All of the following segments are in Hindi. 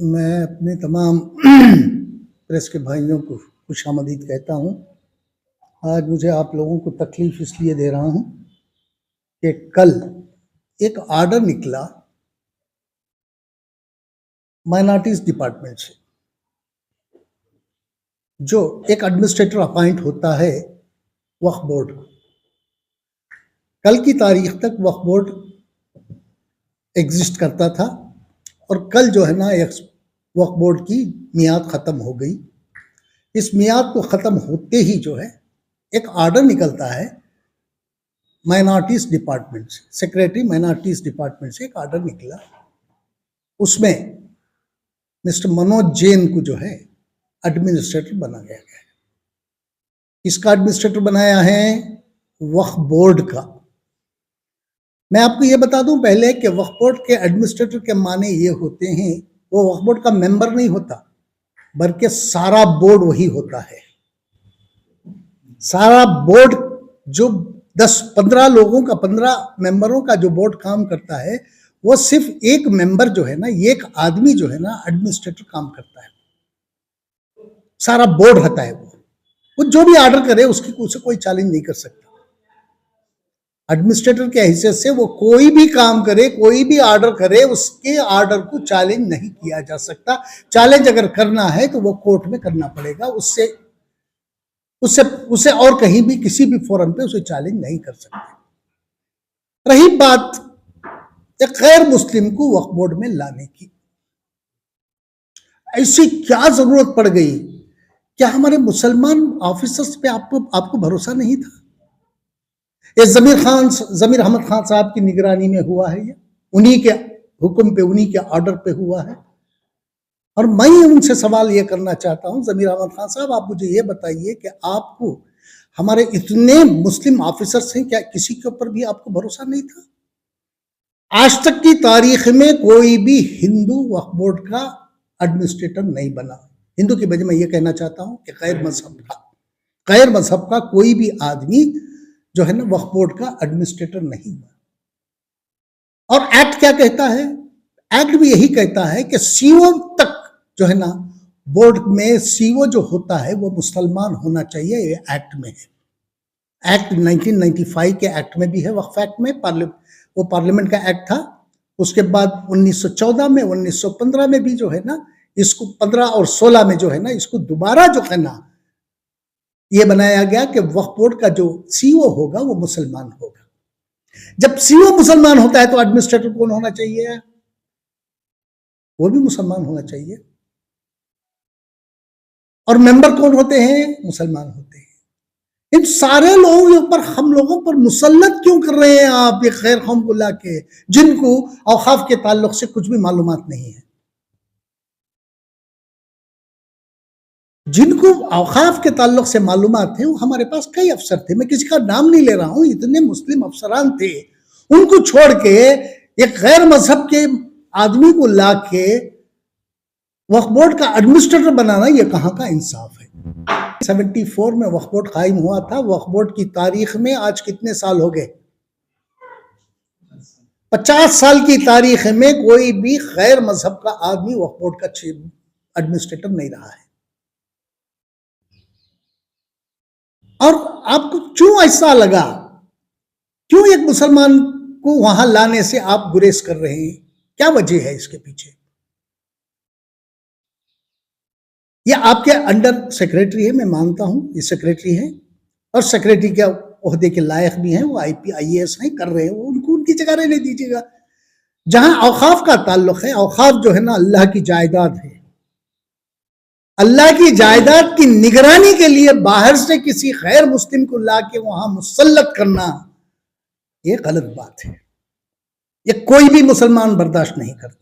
मैं अपने तमाम प्रेस के भाइयों को खुशामदीद कहता हूँ। आज मुझे आप लोगों को तकलीफ़ इसलिए दे रहा हूँ कि कल एक आर्डर निकला माइनॉरिटीज़ डिपार्टमेंट से, जो एक एडमिनिस्ट्रेटर अपॉइंट होता है वक्फ बोर्ड को। कल की तारीख तक वक्फ बोर्ड एग्जिस्ट करता था और कल जो है ना वक्फ बोर्ड की मियाद ख़त्म हो गई। इस मियाद को ख़त्म होते ही जो है एक आर्डर निकलता है माइनॉरिटीज़ डिपार्टमेंट से, सेक्रेटरी माइनॉरिटीज़ डिपार्टमेंट से एक आर्डर निकला। उसमें मिस्टर मनोज जैन को जो है एडमिनिस्ट्रेटर बनाया गया है। किसका एडमिनिस्ट्रेटर बनाया है? वक्फ बोर्ड का। मैं आपको ये बता दूं पहले कि वक्फ बोर्ड के एडमिनिस्ट्रेटर के माने ये होते हैं, वो वक्फ बोर्ड का मेंबर नहीं होता, बल्कि सारा बोर्ड वही होता है। सारा बोर्ड जो 10-15 लोगों का, 15 मेंबरों का जो बोर्ड काम करता है, वो सिर्फ एक मेंबर जो है ना, एक आदमी जो है ना एडमिनिस्ट्रेटर काम करता है। सारा बोर्ड रहता है। वो जो भी ऑर्डर करे उसे कोई चैलेंज नहीं कर सकता। एडमिनिस्ट्रेटर के हैसियत से वो कोई भी काम करे, कोई भी ऑर्डर करे, उसके ऑर्डर को चैलेंज नहीं किया जा सकता। चैलेंज अगर करना है तो वो कोर्ट में करना पड़ेगा। उससे और कहीं भी किसी भी फोरम पे उसे चैलेंज नहीं कर सकते। रही बात एक गैर मुस्लिम को वक्फ बोर्ड में लाने की, ऐसी क्या जरूरत पड़ गई? क्या हमारे मुसलमान ऑफिसर्स पे आपको भरोसा नहीं था? ये जमीर अहमद खान साहब की निगरानी में हुआ है, ये उन्हीं के हुक्म पे, उन्हीं के ऑर्डर पे हुआ है। और मैं उनसे सवाल ये करना चाहता हूं, जमीर अहमद खान साहब, आप मुझे ये बताइए कि आपको, हमारे इतने मुस्लिम ऑफिसर्स हैं, क्या किसी के ऊपर भी आपको भरोसा नहीं था? आज तक की तारीख में कोई भी हिंदू वक्फ बोर्ड का एडमिनिस्ट्रेटर नहीं बना। हिंदू की वजह मैं ये कहना चाहता हूं कि गैर मजहब का कोई भी आदमी जो है ना वक्फ बोर्ड का एडमिनिस्ट्रेटर नहीं हुआ। और एक्ट क्या कहता है? एक्ट भी यही कहता है कि सीओ तक जो है ना बोर्ड में सीओ जो होता है वो मुसलमान होना चाहिए। ये एक्ट में है। एक्ट 1995 के एक्ट में भी है, वक्फ एक्ट में, वो पार्लियामेंट का एक्ट था। उसके बाद 1914 में, 1915 में भी जो है ना इसको, 15 और 16 में जो है ना इसको दोबारा जो है ना ये बनाया गया कि वक्फ बोर्ड का जो सीईओ होगा वो मुसलमान होगा। जब सीईओ मुसलमान होता है तो एडमिनिस्ट्रेटर कौन होना चाहिए? वो भी मुसलमान होना चाहिए। और मेंबर कौन होते हैं? मुसलमान होते हैं। इन सारे लोगों के ऊपर, हम लोगों पर मुसल्लत क्यों कर रहे हैं आप, ये खैर कौम को लाके, जिनको औकाफ के ताल्लुक से कुछ भी मालूमात नहीं है? जिनको औकाफ के ताल्लुक से मालूमात थे, वो हमारे पास कई अफसर थे, मैं किसी का नाम नहीं ले रहा हूं, इतने मुस्लिम अफसरान थे। उनको छोड़ के एक गैर मजहब के आदमी को लाके वक्फ बोर्ड का एडमिनिस्ट्रेटर बनाना, ये कहां का इंसाफ है? 74 में वक्फ बोर्ड कायम हुआ था। वक्फ बोर्ड की तारीख में आज कितने साल हो गए? 50 साल की तारीख में कोई भी गैर मजहब का आदमी वक्फ बोर्ड का एडमिनिस्ट्रेटर नहीं रहा है। और आपको क्यों ऐसा लगा? क्यों एक मुसलमान को वहां लाने से आप गुरेज कर रहे हैं? क्या वजह है इसके पीछे? ये आपके अंडर सेक्रेटरी है, मैं मानता हूं ये सेक्रेटरी है, और सेक्रेटरी के ओहदे के लायक भी हैं, वो IAS हैं, कर रहे हैं, वो उनको उनकी जगह रहने दीजिएगा। जहां औकाफ का ताल्लुक है, औकाफ जो है ना अल्लाह की जायदाद है। अल्लाह की जायदाद की निगरानी के लिए बाहर से किसी गैर मुस्लिम को लाके वहां मुसल्लत करना, ये गलत बात है। ये कोई भी मुसलमान बर्दाश्त नहीं करता।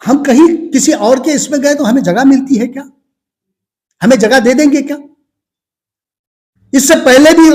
हम कहीं किसी और के इसमें गए तो हमें जगह मिलती है क्या? हमें जगह दे देंगे क्या? इससे पहले भी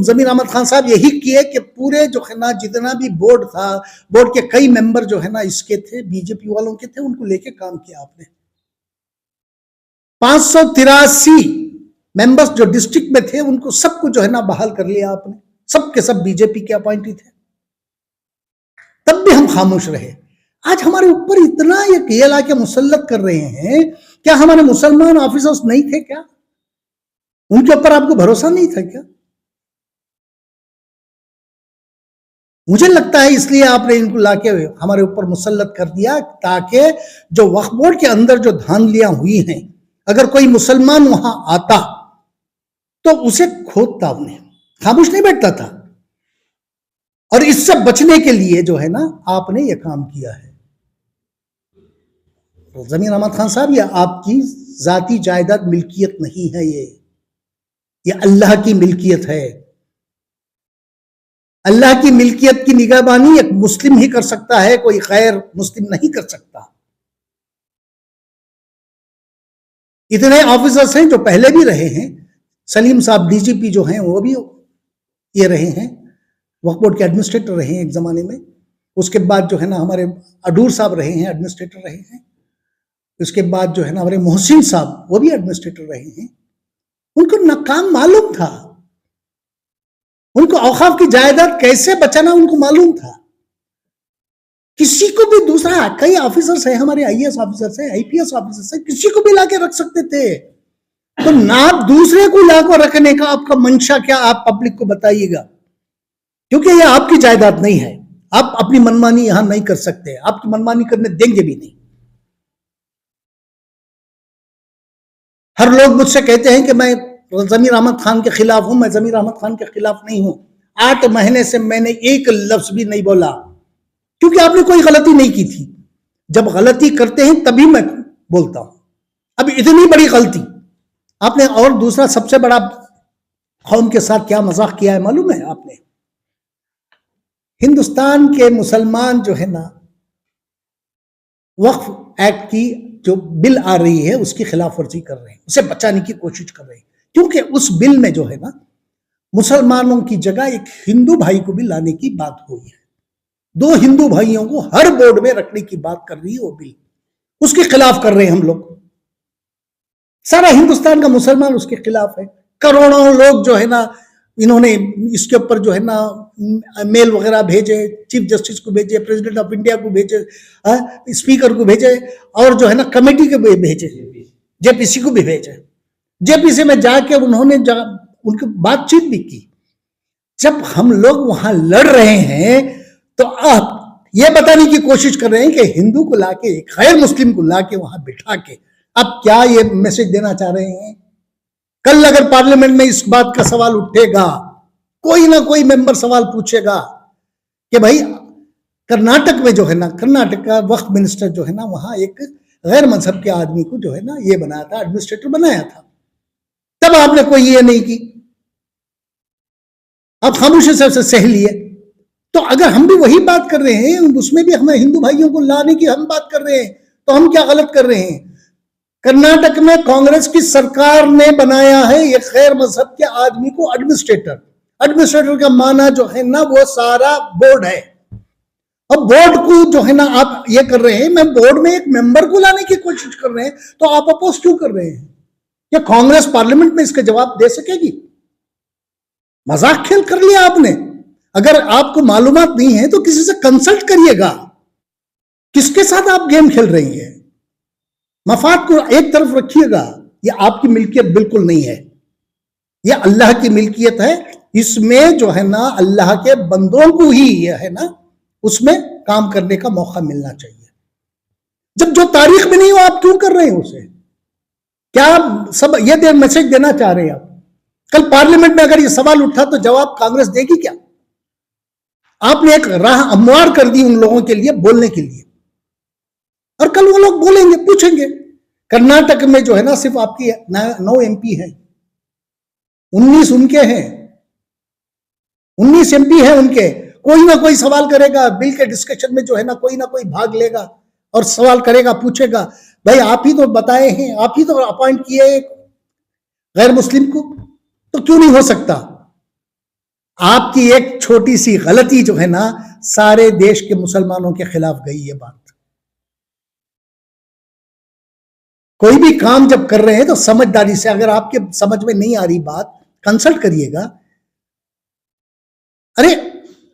जमीर अहमद खान साहब यही किए कि पूरे जो है ना जितना भी बोर्ड था, बोर्ड के कई मेंबर जो है ना इसके थे, बीजेपी वालों के थे, उनको लेके काम किया आपने। 583 मेंबर्स जो डिस्ट्रिक्ट में थे उनको सबको जो है ना बहाल कर लिया आपने। सब के सब बीजेपी के अपॉइंटी थे। तब भी हम खामोश रहे। आज हमारे ऊपर इतना ये लाके मुसल्लत कर रहे हैं। क्या हमारे मुसलमान ऑफिसर्स नहीं थे क्या? उनके ऊपर आपको भरोसा नहीं था क्या? मुझे लगता है इसलिए आपने इनको लाके हमारे ऊपर मुसल्लत कर दिया, ताकि जो वक्फ बोर्ड के अंदर जो धांधलियां हुई हैं, अगर कोई मुसलमान वहां आता तो उसे खोदता, उन्हें खामोश नहीं बैठता था। और इससे बचने के लिए जो है ना, आपने ये काम किया है। तो जमीर अहमद खान साहब, ये आपकी जाती जायदाद मिल्कियत नहीं है, ये अल्लाह की मिल्कियत है। अल्लाह की मिल्कियत की निगहबानी एक मुस्लिम ही कर सकता है, कोई गैर मुस्लिम नहीं कर सकता। इतने ऑफिसर्स हैं जो पहले भी रहे हैं। सलीम साहब डीजीपी जो हैं वो भी ये रहे हैं, वक्फ बोर्ड के एडमिनिस्ट्रेटर रहे हैं एक जमाने में। उसके बाद जो है ना हमारे अडूर साहब रहे हैं, एडमिनिस्ट्रेटर रहे हैं। उसके बाद जो है ना हमारे मोहसिन साहब, वो भी एडमिनिस्ट्रेटर रहे हैं। उनको नाकाम मालूम था, उनको औकाफ की जायदाद कैसे बचाना उनको मालूम था। किसी को भी दूसरा, कई ऑफिसर्स हैं हमारे, आईएएस ऑफिसर्स हैं, आईपीएस ऑफिसर्स हैं, किसी को भी लाके रख सकते थे। तो ना दूसरे को लाकर रखने का आपका मंशा क्या, आप पब्लिक को बताइएगा, क्योंकि यह आपकी जायदाद नहीं है। आप अपनी मनमानी यहां नहीं कर सकते, आपकी मनमानी करने देंगे भी नहीं। हर लोग मुझसे कहते हैं कि मैं जमीर अहमद खान के खिलाफ हूं। मैं जमीर अहमद खान के खिलाफ नहीं हूं। 8 महीने से मैंने एक लफ्ज भी नहीं बोला, क्योंकि आपने कोई गलती नहीं की थी। जब गलती करते हैं तभी मैं बोलता हूं। अब इतनी बड़ी गलती आपने, और दूसरा सबसे बड़ा कौम के साथ क्या मजाक किया है मालूम है आपने? हिंदुस्तान के मुसलमान जो है ना, वक्फ एक्ट की जो बिल आ रही है उसकी खिलाफ वर्जी कर रहे हैं, उसे बचाने की कोशिश कर रहे हैं। क्योंकि उस बिल में जो है ना, मुसलमानों की जगह एक हिंदू भाई को भी लाने की बात हुई है। 2 हिंदू भाइयों को हर बोर्ड में रखने की बात कर रही है वो बिल, उसके खिलाफ कर रहे हैं हम लोग। सारा हिंदुस्तान का मुसलमान उसके खिलाफ है। करोड़ों लोग जो है ना, इन्होंने इसके ऊपर जो है ना मेल वगैरह भेजे, चीफ जस्टिस को भेजे, प्रेसिडेंट ऑफ इंडिया को भेजे, स्पीकर को भेजे, और जो है ना कमेटी को भी भेजे, जेपीसी को भी भेजे। जेपीसी में जाके उन्होंने उनकी बातचीत भी की। जब हम लोग वहां लड़ रहे हैं तो आप ये बताने की कोशिश कर रहे हैं कि हिंदू को लाके, गैर मुस्लिम को लाके वहां बिठा के, अब क्या ये मैसेज देना चाह रहे हैं? कल अगर पार्लियामेंट में इस बात का सवाल उठेगा, कोई ना कोई मेंबर सवाल पूछेगा कि भाई कर्नाटक में जो है ना, कर्नाटक का वक्फ मिनिस्टर जो है ना, वहां एक गैर मजहब के आदमी को जो है ना ये बनाया था, एडमिनिस्ट्रेटर बनाया था। तब आपने कोई ये नहीं की, आप खामोशी से सह लिए। तो अगर हम भी वही बात कर रहे हैं, उसमें भी हमें हिंदू भाइयों को लाने की हम बात कर रहे हैं, तो हम क्या गलत कर रहे हैं? कर्नाटक में कांग्रेस की सरकार ने बनाया है एक गैर मजहब के आदमी को एडमिनिस्ट्रेटर। एडमिनिस्ट्रेटर का माना जो है ना वो सारा बोर्ड है। अब बोर्ड को जो है ना आप ये कर रहे हैं, मैं बोर्ड में एक मेंबर को लाने की कोशिश कर रहे हैं, तो आप अपोज क्यों कर रहे हैं? क्या कांग्रेस पार्लियामेंट में इसका जवाब दे सकेगी? मजाक खेल कर लिया आपने। अगर आपको मालूमात नहीं है तो किसी से कंसल्ट करिएगा। किसके साथ आप गेम खेल रही हैं? मफाद को एक तरफ रखिएगा। यह आपकी मिल्कियत बिल्कुल नहीं है, यह अल्लाह की मिल्कियत है। इसमें जो है ना अल्लाह के बंदों को ही यह है ना उसमें काम करने का मौका मिलना चाहिए। जब जो तारीख में नहीं हो आप क्यों कर रहे हैं उसे? क्या सब ये मैसेज देना चाह रहे हैं आप? कल पार्लियामेंट में अगर ये सवाल उठा तो जवाब कांग्रेस देगी क्या? आपने एक राह हमवार कर दी उन लोगों के लिए बोलने के लिए, और कल वो लोग बोलेंगे, पूछेंगे। कर्नाटक में जो है ना सिर्फ आपकी 9 एमपी है, 19 उनके हैं, 19 एमपी है उनके। कोई ना कोई सवाल करेगा बिल के डिस्कशन में, जो है ना कोई भाग लेगा और सवाल करेगा, पूछेगा, भाई आप ही तो बताए हैं, आप ही तो अपॉइंट किए गैर मुस्लिम को, तो क्यों नहीं हो सकता? आपकी एक छोटी सी गलती जो है ना सारे देश के मुसलमानों के खिलाफ गई। ये बात, कोई भी काम जब कर रहे हैं तो समझदारी से, अगर आपके समझ में नहीं आ रही बात, कंसल्ट करिएगा। अरे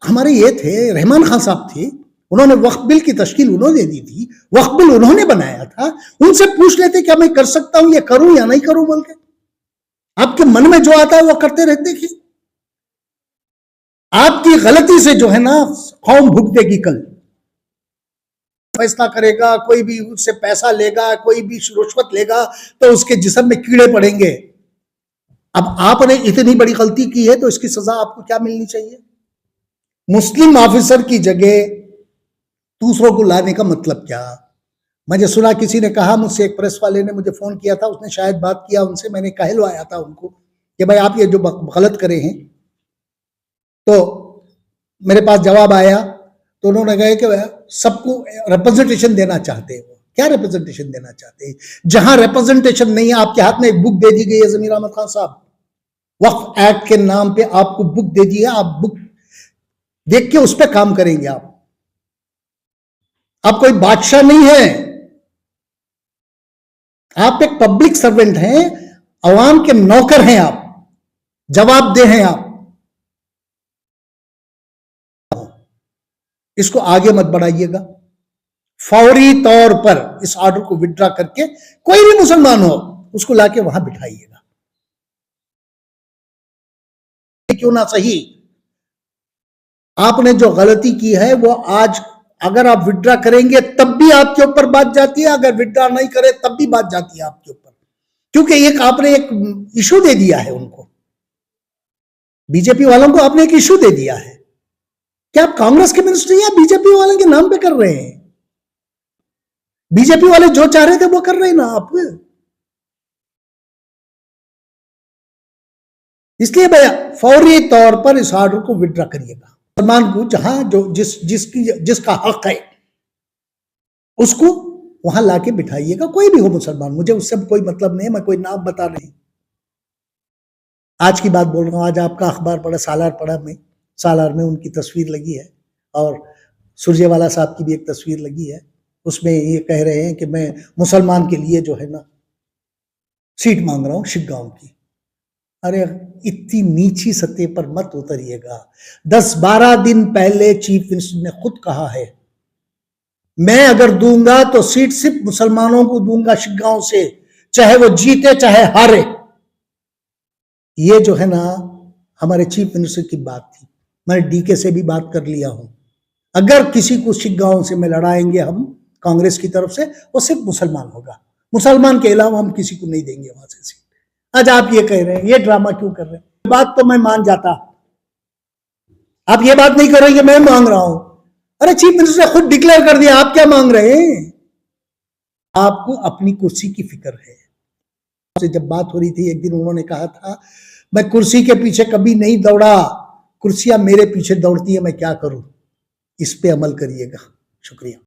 हमारे ये थे रहमान खान साहब थे, उन्होंने वक्फ बिल की तश्कील उन्होंने दी थी, वक्फ बिल उन्होंने बनाया था। उनसे पूछ लेते क्या मैं कर सकता हूं, ये करूं या नहीं करूं बोल के। आपके मन में जो आता है वो करते रहते। देखिए आपकी गलती से जो है ना कौम भुगतेगी कल। फैसला करेगा, कोई भी उससे पैसा लेगा, कोई भी रुश्वत लेगा तो उसके जिस्म में कीड़े पड़ेंगे। अब आपने इतनी बड़ी गलती की है तो इसकी सजा आपको क्या मिलनी चाहिए? मुस्लिम ऑफिसर की जगह दूसरों को लाने का मतलब क्या? मुझे सुना किसी ने कहा मुझसे, एक प्रेस वाले ने मुझे फोन किया था, उसने शायद बात किया उनसे, मैंने कहलवाया था उनको कि भाई आप ये जो गलत करे हैं। तो मेरे पास जवाब आया तो उन्होंने कहा कि सबको रिप्रेजेंटेशन देना चाहते हैं। क्या रिप्रेजेंटेशन देना चाहते हैं? जहां रिप्रेजेंटेशन नहीं है, आपके हाथ में एक बुक दे दी गई है जमीर अहमद खान साहब, वक्फ एक्ट के नाम पे आपको बुक दे दी है, आप बुक देख के उस पर काम करेंगे। आप कोई बादशाह नहीं है, आप एक पब्लिक सर्वेंट हैं, अवाम के नौकर हैं, आप जवाबदेह हैं। आप इसको आगे मत बढ़ाइएगा। फौरी तौर पर इस ऑर्डर को विड्रॉ करके कोई भी मुसलमान हो उसको लाके वहां बिठाइएगा। क्यों ना सही, आपने जो गलती की है वो आज अगर आप विड्रॉ करेंगे तब भी आपके ऊपर बात जाती है, अगर विड्रॉ नहीं करे तब भी बात जाती है आपके ऊपर, क्योंकि एक आपने एक इशू दे दिया है उनको, बीजेपी वालों को आपने एक इशू दे दिया है। क्या आप कांग्रेस के मिनिस्टर या बीजेपी वालों के नाम पे कर रहे हैं? बीजेपी वाले जो चाह रहे थे वो कर रहे हैं ना आप। इसलिए भैया फौरी तौर पर इस ऑर्डर को विड्रॉ करिएगा। मुसलमान को जहां जो जिसका हक है उसको वहां लाके बिठाइएगा, कोई भी हो मुसलमान, मुझे उससे कोई मतलब नहीं है, मैं कोई नाम बता नहीं। आज की बात बोल रहा हूं, आज आपका अखबार पढ़ा, सालार पढ़ा, मैं सालार में उनकी तस्वीर लगी है और सुरजेवाला साहब की भी एक तस्वीर लगी है। उसमें ये कह रहे हैं कि मैं मुसलमान के लिए जो है ना सीट मांग रहा हूं शिग्गांव की। अरे इतनी नीची सतह पर मत उतरिएगा। 10-12 दिन पहले चीफ मिनिस्टर ने खुद कहा है मैं अगर दूंगा तो सीट सिर्फ मुसलमानों को दूंगा शिग्गांव से, चाहे वो जीते चाहे हारे। ये जो है ना हमारे चीफ मिनिस्टर की बात थी। मैंने डीके से भी बात कर लिया हूं, अगर किसी को शिग्गांव से में लड़ाएंगे हम कांग्रेस की तरफ से, वो सिर्फ मुसलमान होगा, मुसलमान के अलावा हम किसी को नहीं देंगे वहां से सीट। आज आप ये कह रहे हैं, ये ड्रामा क्यों कर रहे हैं? बात तो मैं मान जाता, आप ये बात नहीं कर रहे कि मैं मांग रहा हूं। अरे चीफ मिनिस्टर ने खुद डिक्लेयर कर दिया, आप क्या मांग रहे हैं? आपको अपनी कुर्सी की फिक्र है। जब बात हो रही थी एक दिन उन्होंने कहा था मैं कुर्सी के पीछे कभी नहीं दौड़ा, कुर्सियां मेरे पीछे दौड़ती है, मैं क्या करूं। इस पे अमल करिएगा। शुक्रिया।